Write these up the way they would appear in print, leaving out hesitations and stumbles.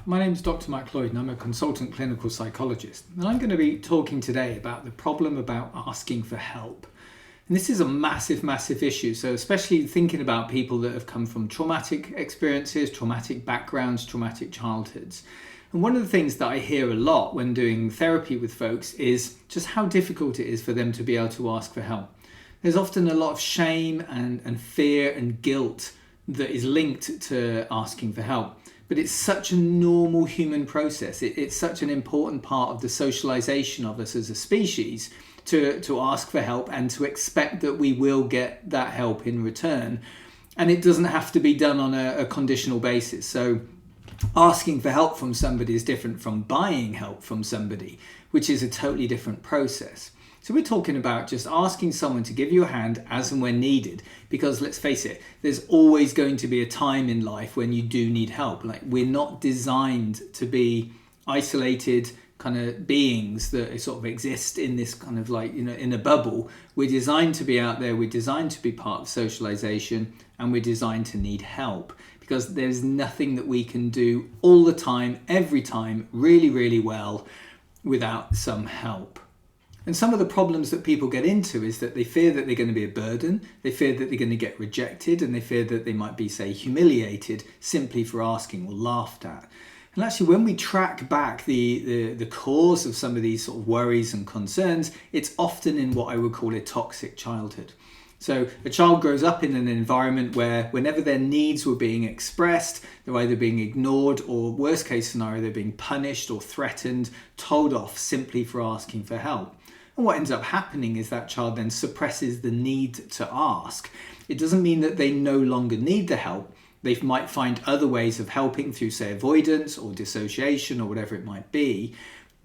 My name is Dr. Mike Lloyd and I'm a consultant clinical psychologist. And I'm going to be talking today about the problem about asking for help. And this is a massive, massive issue. So especially thinking about people that have come from traumatic experiences, traumatic backgrounds, traumatic childhoods. And one of the things that I hear a lot when doing therapy with folks is just how difficult it is for them to be able to ask for help. There's often a lot of shame and fear and guilt that is linked to asking for help. But it's such a normal human process. It's such an important part of the socialization of us as a species to ask for help and to expect that we will get that help in return. And it doesn't have to be done on a conditional basis. So asking for help from somebody is different from buying help from somebody, which is a totally different process. So we're talking about just asking someone to give you a hand as and when needed, because let's face it, there's always going to be a time in life when you do need help. Like, we're not designed to be isolated kind of beings that sort of exist in this kind of in a bubble. We're designed to be out there, we're designed to be part of socialization, and we're designed to need help, because there's nothing that we can do all the time, every time, really, really well without some help. And some of the problems that people get into is that they fear that they're going to be a burden, they fear that they're going to get rejected, and they fear that they might be, say, humiliated simply for asking or laughed at. And actually, when we track back the cause of some of these sort of worries and concerns, it's often in what I would call a toxic childhood. So a child grows up in an environment where whenever their needs were being expressed, they're either being ignored or, worst case scenario, they're being punished or threatened, told off simply for asking for help. And what ends up happening is that child then suppresses the need to ask. It doesn't mean that they no longer need the help. They might find other ways of helping through, say, avoidance or dissociation or whatever it might be.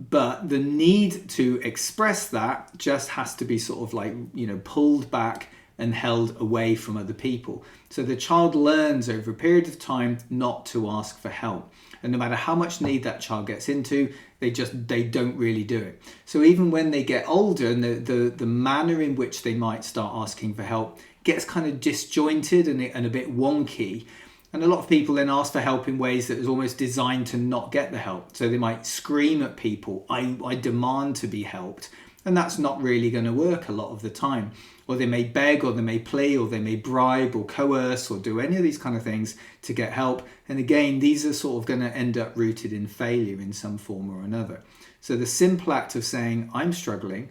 But the need to express that just has to be sort of pulled back and held away from other people. So the child learns over a period of time not to ask for help. And no matter how much need that child gets into, they don't really do it. So even when they get older, and the manner in which they might start asking for help gets kind of disjointed and a bit wonky. And a lot of people then ask for help in ways that is almost designed to not get the help. So they might scream at people, I demand to be helped. And that's not really going to work a lot of the time. Or they may beg, or they may plea, or they may bribe or coerce or do any of these kind of things to get help. And again, these are sort of going to end up rooted in failure in some form or another. So the simple act of saying, I'm struggling,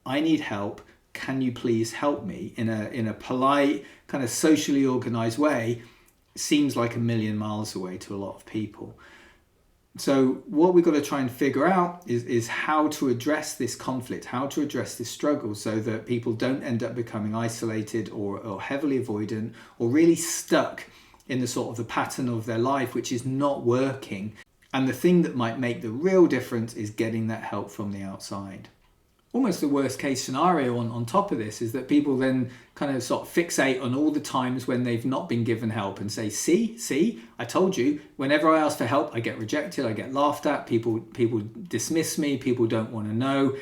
I need help, can you please help me, in a polite, kind of socially organized way, seems like a million miles away to a lot of people. So what we've got to try and figure out is how to address this conflict, how to address this struggle, so that people don't end up becoming isolated or heavily avoidant or really stuck in the sort of the pattern of their life, which is not working. And the thing that might make the real difference is getting that help from the outside. Almost the worst case scenario on top of this is that people then kind of sort of fixate on all the times when they've not been given help and say, see, I told you, whenever I ask for help, I get rejected, I get laughed at, people dismiss me, people don't want to know.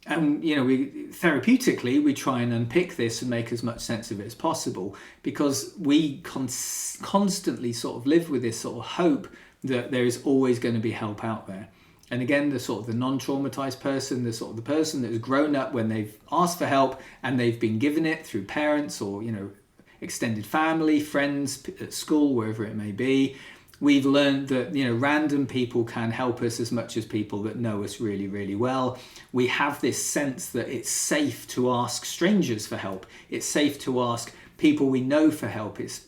And, therapeutically, we try and unpick this and make as much sense of it as possible, because we constantly sort of live with this sort of hope that there is always going to be help out there. And again, the sort of the non-traumatized person, the person that has grown up when they've asked for help and they've been given it through parents or, extended family, friends at school, wherever it may be. We've learned that, random people can help us as much as people that know us really, really well. We have this sense that it's safe to ask strangers for help. It's safe to ask people we know for help. It's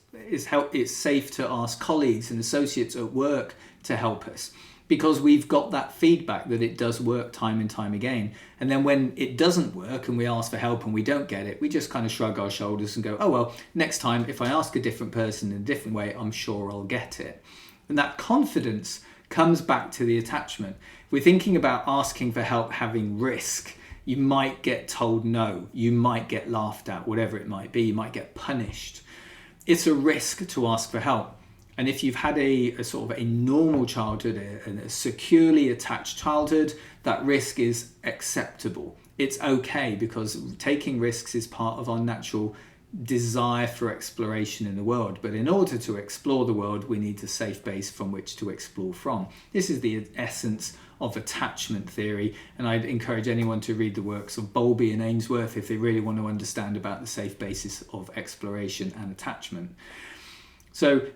safe to ask colleagues and associates at work to help us, because we've got that feedback that it does work time and time again. And then when it doesn't work and we ask for help and we don't get it, we just kind of shrug our shoulders and go, oh, well, next time if I ask a different person in a different way, I'm sure I'll get it. And that confidence comes back to the attachment. If we're thinking about asking for help having risk, you might get told no, you might get laughed at, whatever it might be, you might get punished. It's a risk to ask for help. And if you've had a sort of a normal childhood, a securely attached childhood, that risk is acceptable. It's okay, because taking risks is part of our natural desire for exploration in the world. But in order to explore the world, we need a safe base from which to explore from. This is the essence of attachment theory, and I'd encourage anyone to read the works of Bowlby and Ainsworth if they really want to understand about the safe basis of exploration and attachment. So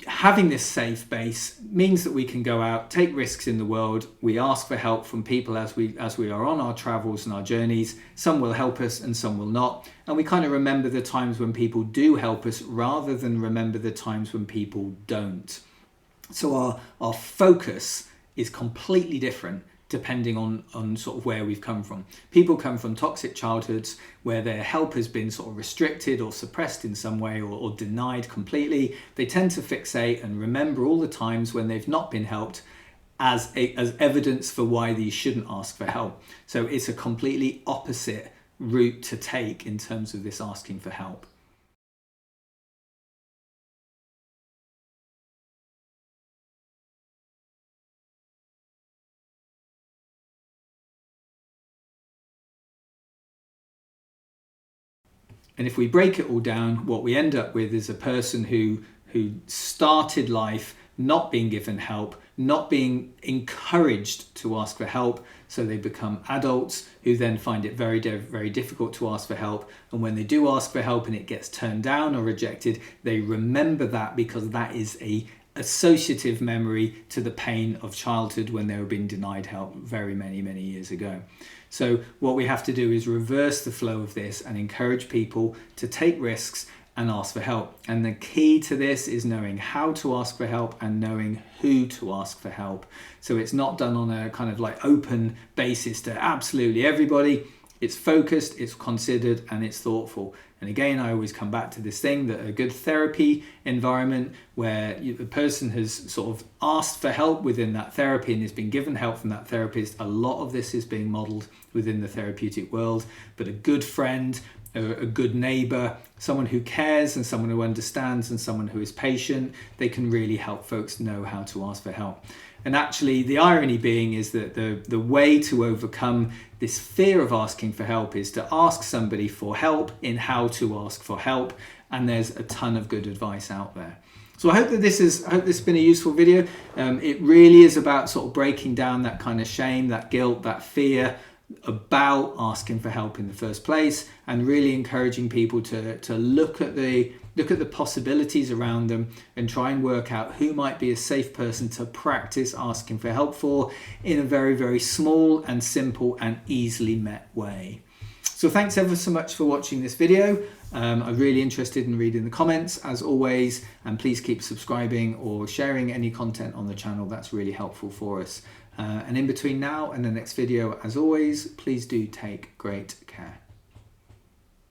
having this safe base means that we can go out, take risks in the world. We ask for help from people as we are on our travels and our journeys. Some will help us and some will not. And we kind of remember the times when people do help us rather than remember the times when people don't. So our focus is completely different depending on sort of where we've come from. People come from toxic childhoods where their help has been sort of restricted or suppressed in some way or denied completely. They tend to fixate and remember all the times when they've not been helped as evidence for why they shouldn't ask for help. So it's a completely opposite route to take in terms of this asking for help. And if we break it all down, what we end up with is a person who started life not being given help, not being encouraged to ask for help. So they become adults who then find it very, very difficult to ask for help. And when they do ask for help and it gets turned down or rejected, they remember that because that is a associative memory to the pain of childhood when they were being denied help very many years ago. So what we have to do is reverse the flow of this and encourage people to take risks and ask for help. And the key to this is knowing how to ask for help and knowing who to ask for help. So it's not done on a kind of like open basis to absolutely everybody. It's focused, it's considered, and it's thoughtful. And again, I always come back to this thing that a good therapy environment where the person has sort of asked for help within that therapy and has been given help from that therapist, a lot of this is being modeled within the therapeutic world. But a good friend, a good neighbor, someone who cares and someone who understands and someone who is patient, they can really help folks know how to ask for help. And actually the irony being is that the way to overcome this fear of asking for help is to ask somebody for help in how to ask for help. And there's a ton of good advice out there. So I hope this has been a useful video. It really is about sort of breaking down that kind of shame, that guilt, that fear about asking for help in the first place, and really encouraging people to look at the possibilities around them and try and work out who might be a safe person to practice asking for help for in a very small and simple and easily met way. So thanks ever so much for watching this video. I'm really interested in reading the comments as always, and please keep subscribing or sharing any content on the channel. That's really helpful for us. And in between now and the next video, as always, please do take great care.